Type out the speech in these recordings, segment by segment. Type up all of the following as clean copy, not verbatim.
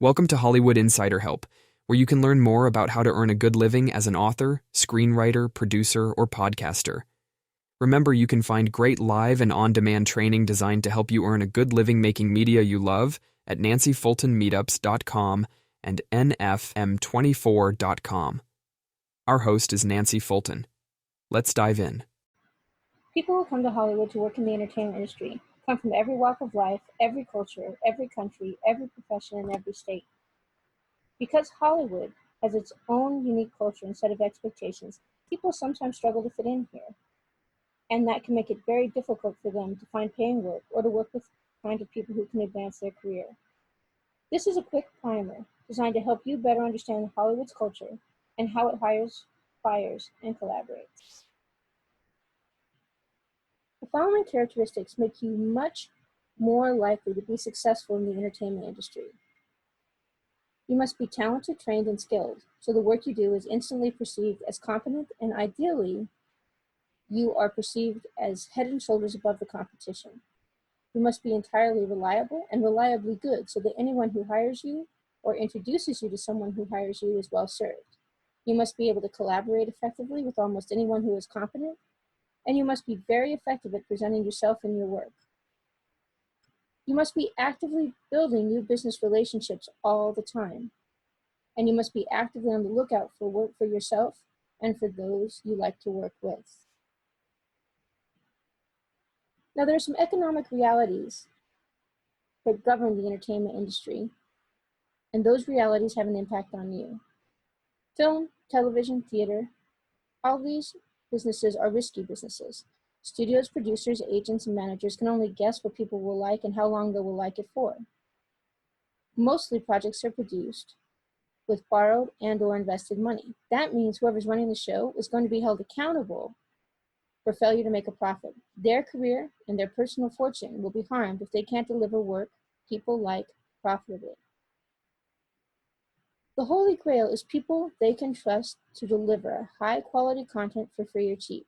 Welcome to Hollywood Insider Help, where you can learn more about how to earn a good living as an author, screenwriter, producer, or podcaster. Remember, you can find great live and on-demand training designed to help you earn a good living making media you love at nancyfultonmeetups.com and nfm24.com. Our host is Nancy Fulton. Let's dive in. People who come to Hollywood to work in the entertainment industry come from every walk of life, every culture, every country, every profession, and every state. Because Hollywood has its own unique culture and set of expectations, people sometimes struggle to fit in here. And that can make it very difficult for them to find paying work or to work with the kind of people who can advance their career. This is a quick primer designed to help you better understand Hollywood's culture and how it hires, fires, and collaborates. The following characteristics make you much more likely to be successful in the entertainment industry. You must be talented, trained, and skilled, so the work you do is instantly perceived as competent, and ideally, you are perceived as head and shoulders above the competition. You must be entirely reliable and reliably good, so that anyone who hires you or introduces you to someone who hires you is well served. You must be able to collaborate effectively with almost anyone who is competent, and you must be very effective at presenting yourself and your work. You must be actively building new business relationships all the time, and you must be actively on the lookout for work for yourself and for those you like to work with. Now, there are some economic realities that govern the entertainment industry, and those realities have an impact on you. Film, television, theater, all these businesses are risky businesses. Studios, producers, agents, and managers can only guess what people will like and how long they will like it for. Mostly projects are produced with borrowed and/or invested money. That means whoever's running the show is going to be held accountable for failure to make a profit. Their career and their personal fortune will be harmed if they can't deliver work people like profitably. The holy grail is people they can trust to deliver high-quality content for free or cheap.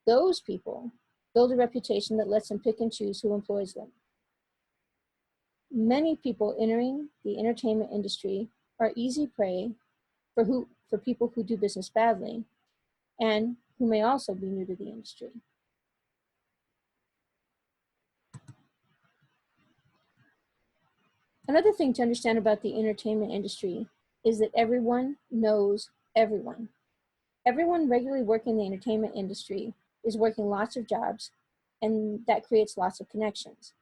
Those people build a reputation that lets them pick and choose who employs them. Many people entering the entertainment industry are easy prey for people who do business badly and who may also be new to the industry. Another thing to understand about the entertainment industry is that everyone knows everyone. Everyone regularly working in the entertainment industry is working lots of jobs, and that creates lots of connections.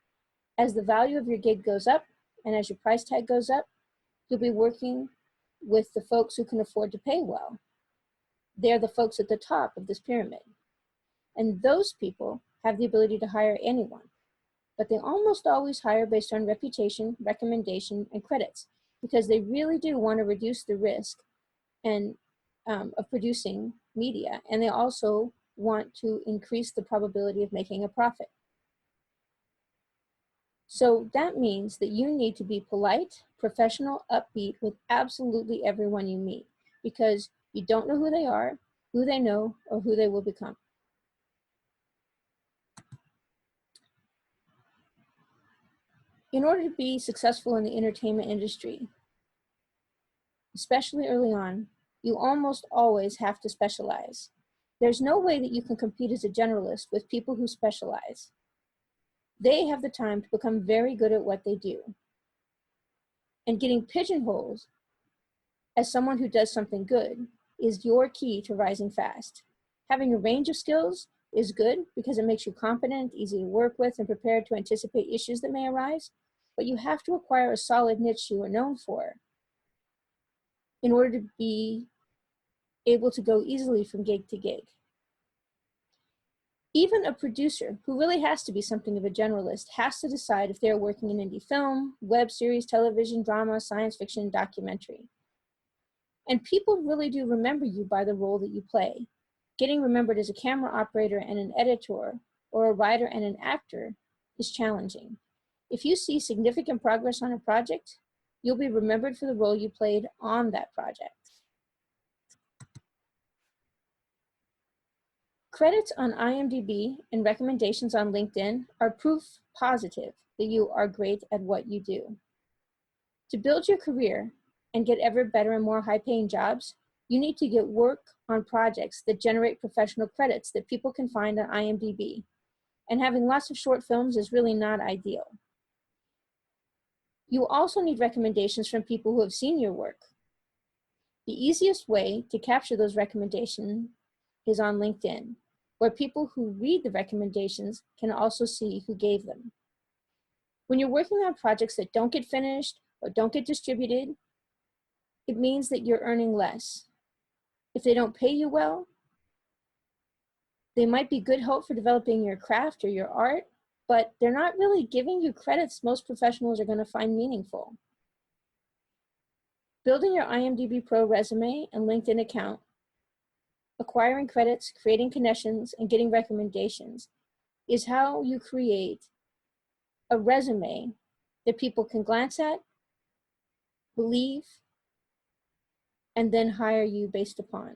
As the value of your gig goes up and as your price tag goes up, you'll be working with the folks who can afford to pay well. They're the folks at the top of this pyramid. And those people have the ability to hire anyone, but they almost always hire based on reputation, recommendation, and credits, because they really do want to reduce the risk of producing media, and they also want to increase the probability of making a profit. So that means that you need to be polite, professional, upbeat with absolutely everyone you meet, because you don't know who they are, who they know, or who they will become. In order to be successful in the entertainment industry, especially early on, you almost always have to specialize. There's no way that you can compete as a generalist with people who specialize. They have the time to become very good at what they do. And getting pigeonholed as someone who does something good is your key to rising fast. Having a range of skills is good because it makes you competent, easy to work with, and prepared to anticipate issues that may arise, but you have to acquire a solid niche you are known for in order to be able to go easily from gig to gig. Even a producer, who really has to be something of a generalist, has to decide if they're working in indie film, web series, television, drama, science fiction, documentary. And people really do remember you by the role that you play. Getting remembered as a camera operator and an editor, or a writer and an actor, is challenging. If you see significant progress on a project, you'll be remembered for the role you played on that project. Credits on IMDb and recommendations on LinkedIn are proof positive that you are great at what you do. To build your career and get ever better and more high-paying jobs, you need to get work on projects that generate professional credits that people can find on IMDb. And having lots of short films is really not ideal. You also need recommendations from people who have seen your work. The easiest way to capture those recommendations is on LinkedIn, where people who read the recommendations can also see who gave them. When you're working on projects that don't get finished or don't get distributed, it means that you're earning less. If they don't pay you well, they might be good hope for developing your craft or your art, but they're not really giving you credits most professionals are going to find meaningful. Building your IMDb Pro resume and LinkedIn account, acquiring credits, creating connections, and getting recommendations is how you create a resume that people can glance at, believe, and then hire you based upon.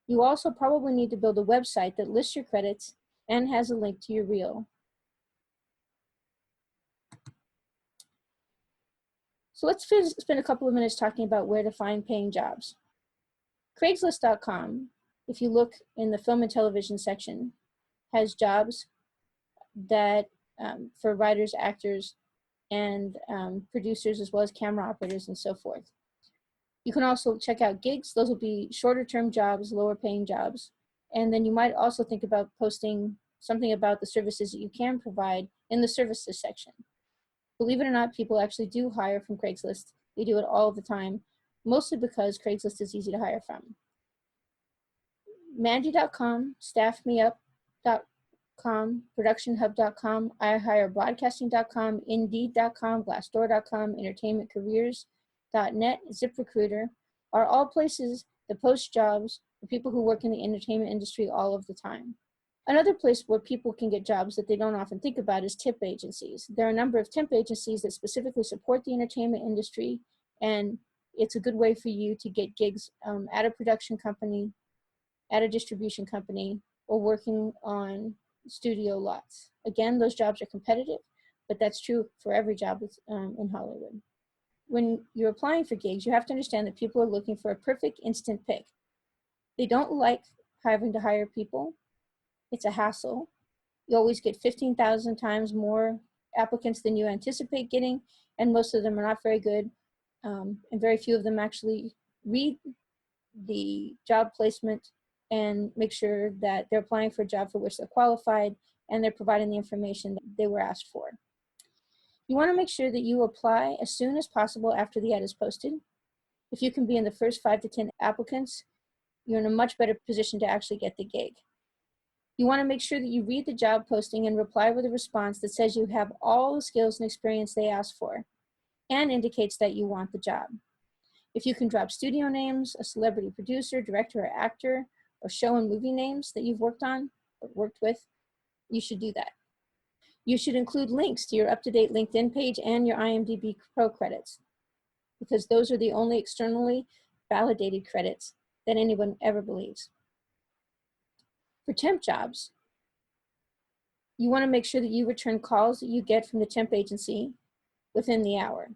You also probably need to build a website that lists your credits and has a link to your reel. So let's spend a couple of minutes talking about where to find paying jobs. Craigslist.com, if you look in the film and television section, has jobs that for writers, actors, and producers, as well as camera operators and so forth. You can also check out gigs. Those will be shorter term jobs, lower paying jobs. And then you might also think about posting something about the services that you can provide in the services section. Believe it or not, people actually do hire from Craigslist. They do it all the time, mostly because Craigslist is easy to hire from. Mandy.com, staffmeup.com, productionhub.com, ihirebroadcasting.com, indeed.com, glassdoor.com, entertainmentcareers.net, ZipRecruiter are all places that post jobs for people who work in the entertainment industry all of the time. Another place where people can get jobs that they don't often think about is tip agencies. There are a number of temp agencies that specifically support the entertainment industry, and it's a good way for you to get gigs at a production company, at a distribution company, or working on studio lots. Again, those jobs are competitive, but that's true for every job in Hollywood. When you're applying for gigs, you have to understand that people are looking for a perfect instant pick. They don't like having to hire people. It's a hassle. You always get 15,000 times more applicants than you anticipate getting, and most of them are not very good, and very few of them actually read the job placement and make sure that they're applying for a job for which they're qualified and they're providing the information that they were asked for. You want to make sure that you apply as soon as possible after the ad is posted. If you can be in the first 5 to 10 applicants, you're in a much better position to actually get the gig. You want to make sure that you read the job posting and reply with a response that says you have all the skills and experience they asked for and indicates that you want the job. If you can drop studio names, a celebrity producer, director, or actor, or show and movie names that you've worked on or worked with, you should do that. You should include links to your up-to-date LinkedIn page and your IMDb Pro credits, because those are the only externally validated credits that anyone ever believes. For temp jobs, you want to make sure that you return calls that you get from the temp agency within the hour,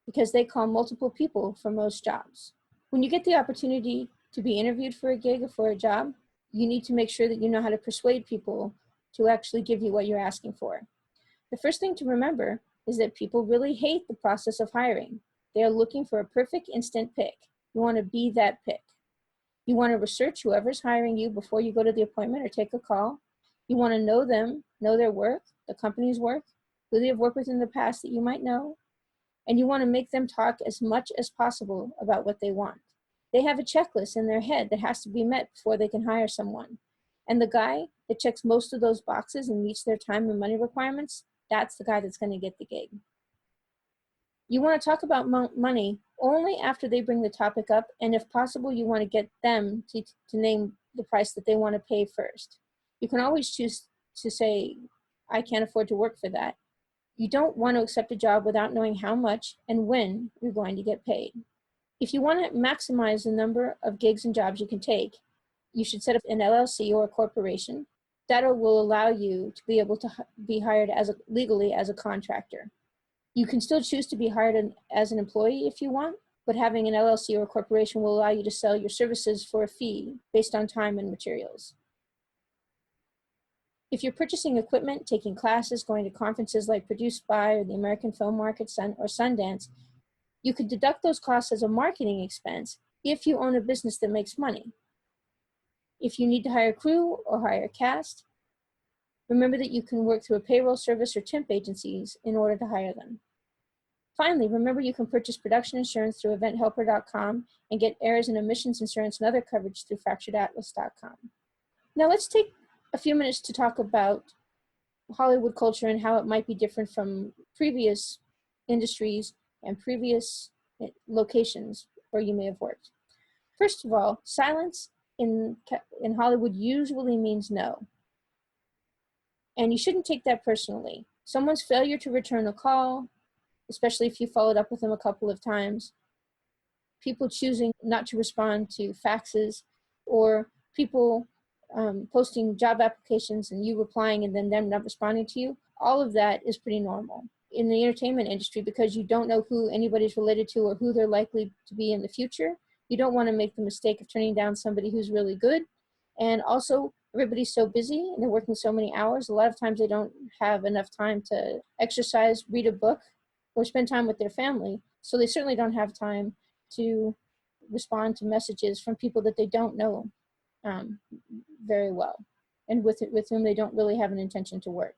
because they call multiple people for most jobs. When you get the opportunity to be interviewed for a gig or for a job, you need to make sure that you know how to persuade people to actually give you what you're asking for. The first thing to remember is that people really hate the process of hiring. They are looking for a perfect instant pick. You want to be that pick. You want to research whoever's hiring you before you go to the appointment or take a call. You want to know them, know their work, the company's work, who they have worked with in the past that you might know, and you want to make them talk as much as possible about what they want. They have a checklist in their head that has to be met before they can hire someone. And the guy that checks most of those boxes and meets their time and money requirements, that's the guy that's going to get the gig. You want to talk about money only after they bring the topic up, and if possible, you want to get them to name the price that they want to pay first. You can always choose to say, I can't afford to work for that. You don't want to accept a job without knowing how much and when you're going to get paid. If you want to maximize the number of gigs and jobs you can take, you should set up an LLC or a corporation. That will allow you to be able to be hired legally as a contractor. You can still choose to be hired as an employee if you want, but having an LLC or a corporation will allow you to sell your services for a fee based on time and materials. If you're purchasing equipment, taking classes, going to conferences like Produced By or the American Film Market or Sundance, you could deduct those costs as a marketing expense if you own a business that makes money. If you need to hire a crew or hire a cast, remember that you can work through a payroll service or temp agencies in order to hire them. Finally, remember you can purchase production insurance through eventhelper.com and get errors and omissions insurance and other coverage through fracturedatlas.com. Now let's take a few minutes to talk about Hollywood culture and how it might be different from previous industries and previous locations where you may have worked. First of all, silence in Hollywood usually means no. And you shouldn't take that personally. Someone's failure to return a call, especially if you followed up with them a couple of times, people choosing not to respond to faxes, or people posting job applications and you replying and then them not responding to you, all of that is pretty normal. In the entertainment industry, because you don't know who anybody's related to or who they're likely to be in the future, you don't want to make the mistake of turning down somebody who's really good. And also, everybody's so busy and they're working so many hours, a lot of times they don't have enough time to exercise, read a book, or spend time with their family. So they certainly don't have time to respond to messages from people that they don't know very well and with whom they don't really have an intention to work.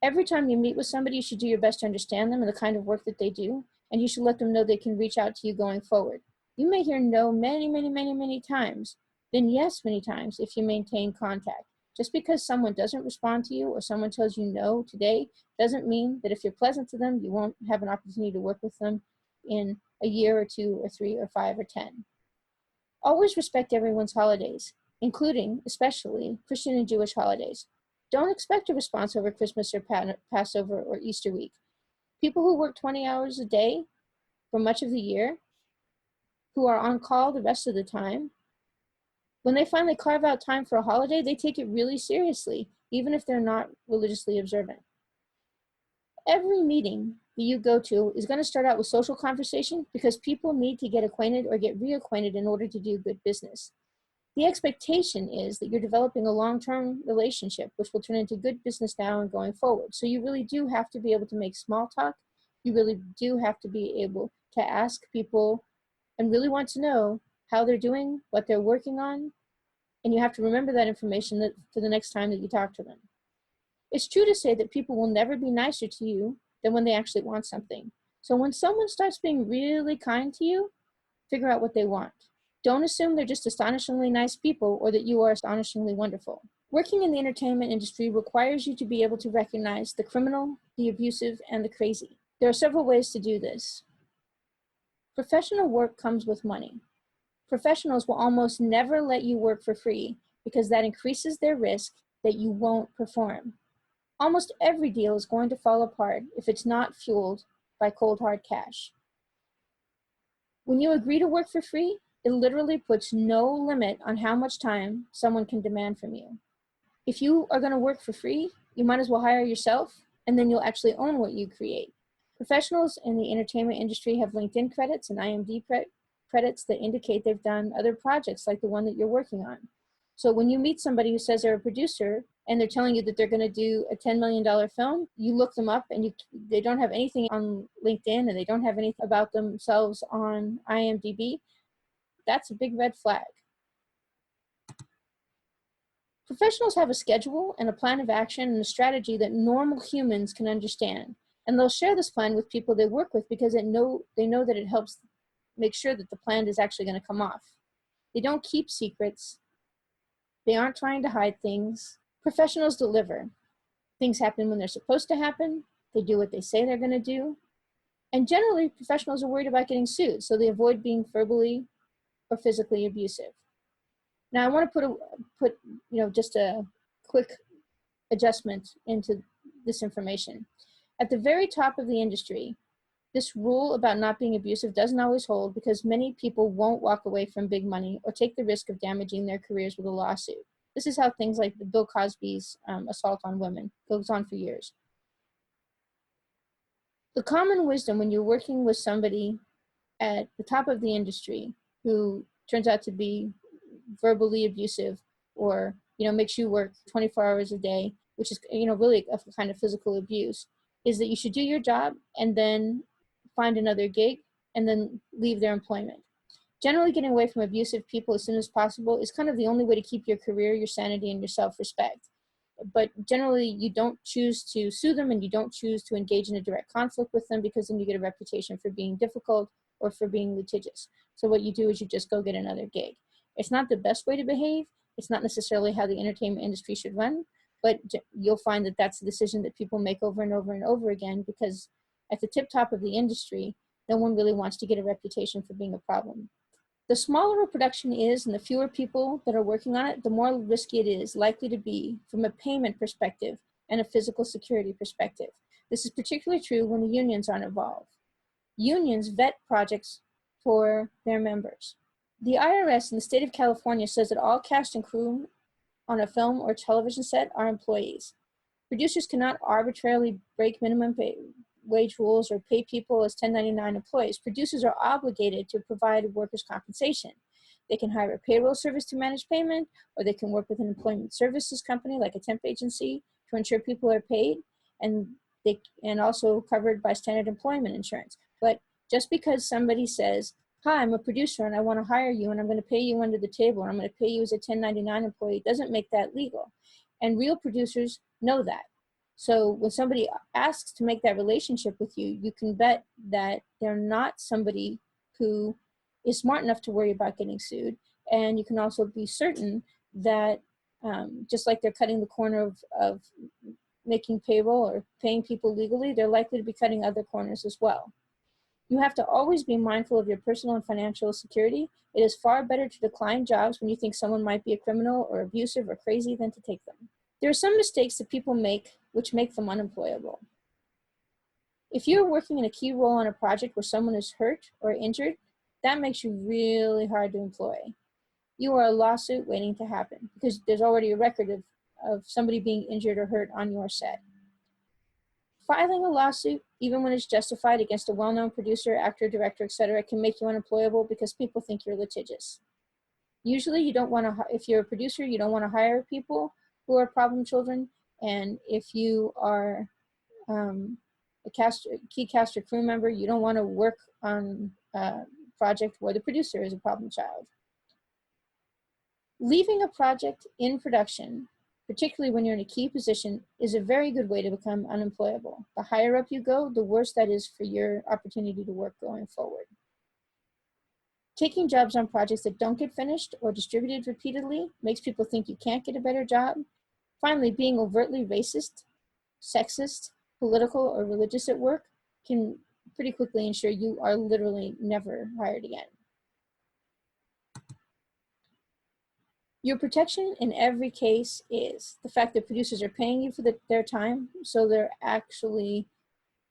Every time you meet with somebody, you should do your best to understand them and the kind of work that they do, and you should let them know they can reach out to you going forward. You may hear no many times, then yes many times if you maintain contact. Just because someone doesn't respond to you or someone tells you no today doesn't mean that if you're pleasant to them, you won't have an opportunity to work with them in a year or 2 or 3 or 5 or 10. Always respect everyone's holidays, including, especially, Christian and Jewish holidays. Don't expect a response over Christmas or Passover or Easter week. People who work 20 hours a day for much of the year, who are on call the rest of the time, when they finally carve out time for a holiday, they take it really seriously, even if they're not religiously observant. Every meeting that you go to is going to start out with social conversation because people need to get acquainted or get reacquainted in order to do good business. The expectation is that you're developing a long-term relationship, which will turn into good business now and going forward. So you really do have to be able to make small talk. You really do have to be able to ask people and really want to know how they're doing, what they're working on, and you have to remember that information for the next time that you talk to them. It's true to say that people will never be nicer to you than when they actually want something. So when someone starts being really kind to you, figure out what they want. Don't assume they're just astonishingly nice people or that you are astonishingly wonderful. Working in the entertainment industry requires you to be able to recognize the criminal, the abusive, and the crazy. There are several ways to do this. Professional work comes with money. Professionals will almost never let you work for free because that increases their risk that you won't perform. Almost every deal is going to fall apart if it's not fueled by cold hard cash. When you agree to work for free, it literally puts no limit on how much time someone can demand from you. If you are going to work for free, you might as well hire yourself, and then you'll actually own what you create. Professionals in the entertainment industry have LinkedIn credits and IMDb credits that indicate they've done other projects like the one that you're working on. So when you meet somebody who says they're a producer and they're telling you that they're going to do a $10 million film, you look them up and they don't have anything on LinkedIn and they don't have anything about themselves on IMDb. That's a big red flag. Professionals have a schedule and a plan of action and a strategy that normal humans can understand. And they'll share this plan with people they work with because they know that it helps make sure that the plan is actually going to come off. They don't keep secrets. They aren't trying to hide things. Professionals deliver. Things happen when they're supposed to happen. They do what they say they're going to do. And generally, professionals are worried about getting sued, so they avoid being verbally or physically abusive. Now, I want to put just a quick adjustment into this information. At the very top of the industry, this rule about not being abusive doesn't always hold because many people won't walk away from big money or take the risk of damaging their careers with a lawsuit. This is how things like Bill Cosby's assault on women goes on for years. The common wisdom when you're working with somebody at the top of the industry who turns out to be verbally abusive, or makes you work 24 hours a day, which is really a kind of physical abuse, is that you should do your job and then find another gig and then leave their employment. Generally, getting away from abusive people as soon as possible is kind of the only way to keep your career, your sanity, and your self-respect. But generally, you don't choose to sue them and you don't choose to engage in a direct conflict with them, because then you get a reputation for being difficult or for being litigious. So what you do is you just go get another gig. It's not the best way to behave. It's not necessarily how the entertainment industry should run, but you'll find that that's the decision that people make over and over and over again, because at the tip top of the industry, no one really wants to get a reputation for being a problem. The smaller a production is and the fewer people that are working on it, the more risky it is likely to be from a payment perspective and a physical security perspective. This is particularly true when the unions aren't involved. Unions vet projects for their members. The IRS in the state of California says that all cast and crew on a film or television set are employees. Producers cannot arbitrarily break minimum wage rules or pay people as 1099 employees. Producers are obligated to provide workers' compensation. They can hire a payroll service to manage payment, or they can work with an employment services company like a temp agency to ensure people are paid, and also covered by standard employment insurance. But just because somebody says, "Hi, I'm a producer and I want to hire you and I'm going to pay you under the table and I'm going to pay you as a 1099 employee," doesn't make that legal. And real producers know that. So when somebody asks to make that relationship with you, you can bet that they're not somebody who is smart enough to worry about getting sued. And you can also be certain that just like they're cutting the corner of making payroll or paying people legally, they're likely to be cutting other corners as well. You have to always be mindful of your personal and financial security. It is far better to decline jobs when you think someone might be a criminal or abusive or crazy than to take them. There are some mistakes that people make which make them unemployable. If you're working in a key role on a project where someone is hurt or injured, that makes you really hard to employ. You are a lawsuit waiting to happen because there's already a record of somebody being injured or hurt on your set. Filing a lawsuit, even when it's justified, against a well-known producer, actor, director, etc., can make you unemployable because people think you're litigious. Usually you don't want to, if you're a producer, you don't want to hire people who are problem children. And if you are a key cast or crew member, you don't want to work on a project where the producer is a problem child. Leaving a project in production, particularly when you're in a key position, is a very good way to become unemployable. The higher up you go, the worse that is for your opportunity to work going forward. Taking jobs on projects that don't get finished or distributed repeatedly makes people think you can't get a better job. Finally, being overtly racist, sexist, political, or religious at work can pretty quickly ensure you are literally never hired again. Your protection in every case is the fact that producers are paying you for their time, so they're actually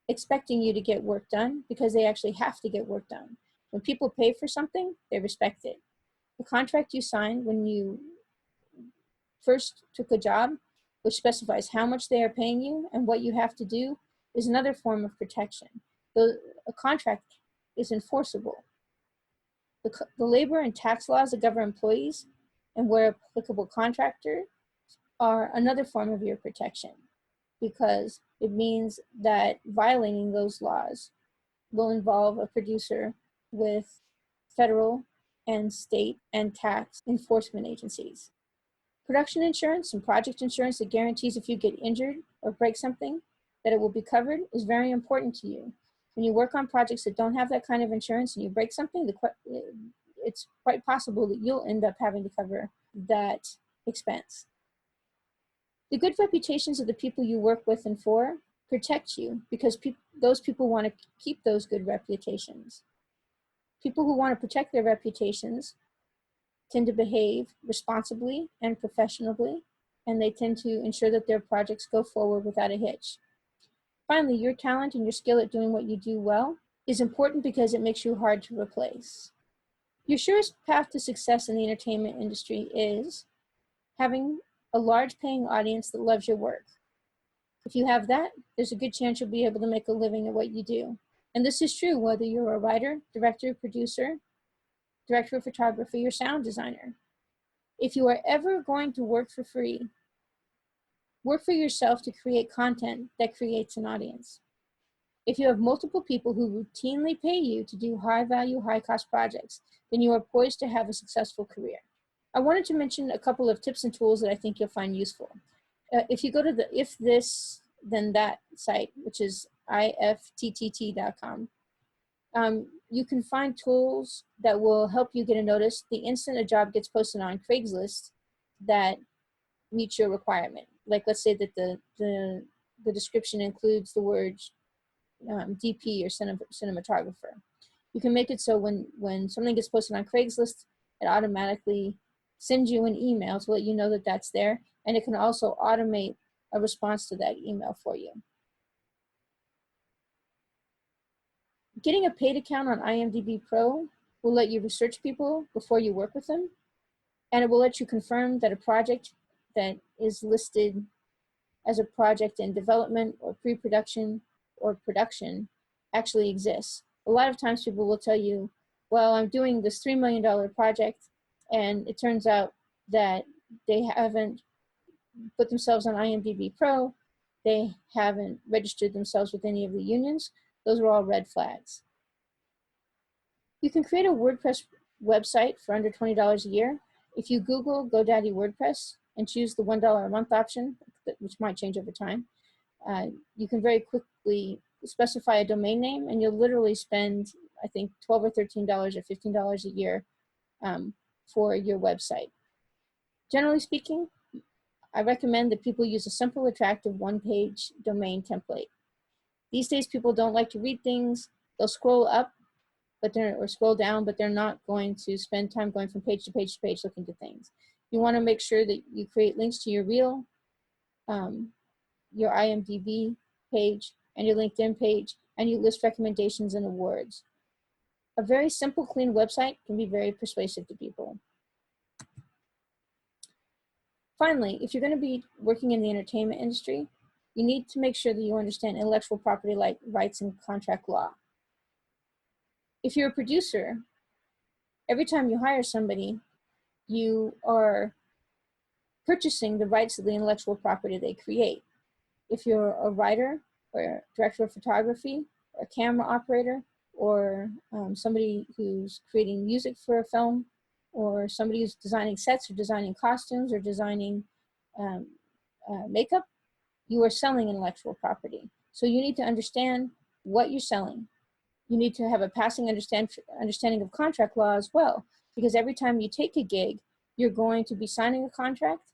expecting you to get work done because they actually have to get work done. When people pay for something, they respect it. The contract you sign when you first took a job, which specifies how much they are paying you and what you have to do, is another form of protection. A contract is enforceable. The labor and tax laws that govern employees and where applicable contractors are another form of your protection, because it means that violating those laws will involve a producer with federal and state and tax enforcement agencies. Production insurance and project insurance that guarantees if you get injured or break something that it will be covered is very important to you. When you work on projects that don't have that kind of insurance and you break something, it's quite possible that you'll end up having to cover that expense. The good reputations of the people you work with and for protect you because those people want to keep those good reputations. People who want to protect their reputations tend to behave responsibly and professionally, and they tend to ensure that their projects go forward without a hitch. Finally, your talent and your skill at doing what you do well is important because it makes you hard to replace. Your surest path to success in the entertainment industry is having a large paying audience that loves your work. If you have that, there's a good chance you'll be able to make a living at what you do. And this is true whether you're a writer, director, producer, director of photography, or sound designer. If you are ever going to work for free, work for yourself to create content that creates an audience. If you have multiple people who routinely pay you to do high-value, high-cost projects, then you are poised to have a successful career. I wanted to mention a couple of tips and tools that I think you'll find useful. If you go to the If This Then That site, which is ifttt.com, you can find tools that will help you get a notice the instant a job gets posted on Craigslist that meets your requirement. Like, let's say that the description includes the words DP or cinematographer. You can make it so when something gets posted on Craigslist, it automatically sends you an email to let you know that that's there, and it can also automate a response to that email for you. Getting a paid account on IMDb Pro will let you research people before you work with them, and it will let you confirm that a project that is listed as a project in development or pre-production or production actually exists. A lot of times people will tell you, well, I'm doing this $3 million project, and it turns out that they haven't put themselves on IMDb Pro, they haven't registered themselves with any of the unions. Those are all red flags. You can create a WordPress website for under $20 a year. If you Google GoDaddy WordPress and choose the $1 a month option, which might change over time, you can very quickly specify a domain name, and you'll literally spend, I think, $12 or $13 or $15 a year for your website. Generally speaking, I recommend that people use a simple, attractive one-page domain template. These days, people don't like to read things. They'll scroll up, or scroll down, but they're not going to spend time going from page to page to page looking to things. You want to make sure that you create links to your reel, your IMDb page, and your LinkedIn page, and you list recommendations and awards. A very simple, clean website can be very persuasive to people. Finally, if you're going to be working in the entertainment industry, you need to make sure that you understand intellectual property rights and contract law. If you're a producer, every time you hire somebody, you are purchasing the rights to the intellectual property they create. If you're a writer or a director of photography or a camera operator or somebody who's creating music for a film, or somebody who's designing sets or designing costumes or designing makeup, you are selling intellectual property. So you need to understand what you're selling. You need to have a passing understanding of contract law as well, because every time you take a gig, you're going to be signing a contract.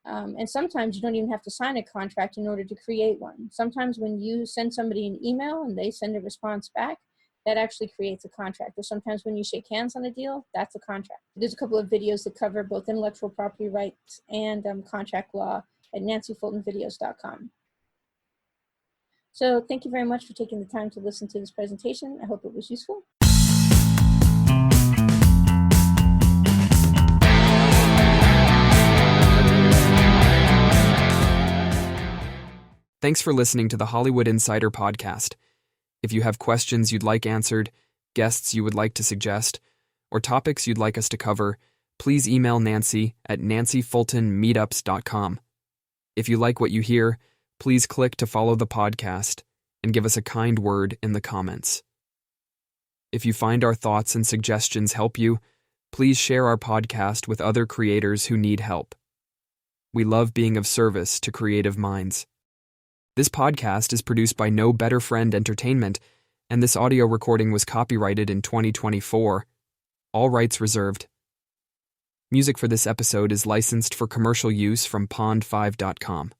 And sometimes you don't even have to sign a contract in order to create one. Sometimes when you send somebody an email and they send a response back, that actually creates a contract. Or sometimes when you shake hands on a deal, that's a contract. There's a couple of videos that cover both intellectual property rights and contract law at nancyfultonvideos.com. So thank you very much for taking the time to listen to this presentation. I hope it was useful. Thanks for listening to the Hollywood Insider podcast. If you have questions you'd like answered, guests you would like to suggest, or topics you'd like us to cover, please email Nancy at nancyfultonmeetups.com. If you like what you hear, please click to follow the podcast and give us a kind word in the comments. If you find our thoughts and suggestions help you, please share our podcast with other creators who need help. We love being of service to creative minds. This podcast is produced by No Better Friend Entertainment, and this audio recording was copyrighted in 2024. All rights reserved. Music for this episode is licensed for commercial use from pond5.com.